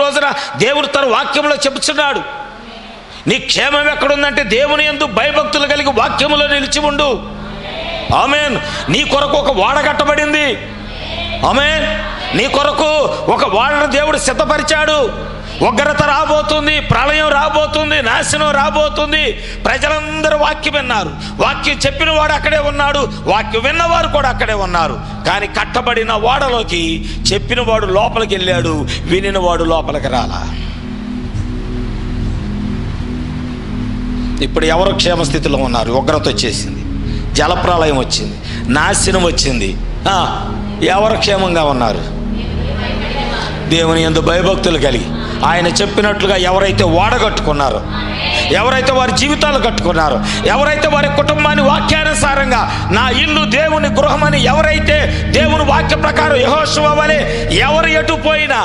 రోజున దేవుడు తన వాక్యంలో చెబుతున్నాడు. నీ క్షేమం ఎక్కడుందంటే దేవుని యందు భయభక్తులు కలిగి వాక్యములో నిలిచి ఉండు. ఆమేన్. నీ కొరకు ఒక వాడ కట్టబడింది. ఆమేన్. నీ కొరకు ఒక వాడను దేవుడు సిద్ధపరిచాడు. ఉగ్రత రాబోతుంది, ప్రళయం రాబోతుంది, నాశనం రాబోతుంది. ప్రజలందరూ వాక్యం విన్నారు. వాక్యం చెప్పిన వాడు అక్కడే ఉన్నాడు, వాక్యం విన్నవారు కూడా అక్కడే ఉన్నారు. కానీ కట్టబడిన వాడలోకి చెప్పిన వాడు లోపలికి వెళ్ళాడు, వినిన వాడు లోపలికి రాలా. ఇప్పుడు ఎవరు క్షేమస్థితిలో ఉన్నారు? ఉగ్రత వచ్చేసింది, జలప్రళయం వచ్చింది, నాశనం వచ్చింది. ఎవరు క్షేమంగా ఉన్నారు? దేవుని యందు భయభక్తులు కలిగి ఆయన చెప్పినట్లుగా ఎవరైతే వాడగట్టుకున్నారో, ఎవరైతే వారి జీవితాలు కట్టుకున్నారో, ఎవరైతే వారి కుటుంబాన్ని వాక్యానుసారంగా నా ఇల్లు దేవుని గృహమని ఎవరైతే దేవుని వాక్య ప్రకారం యెహోషువ వలె ఎవరు ఎటు పోయినా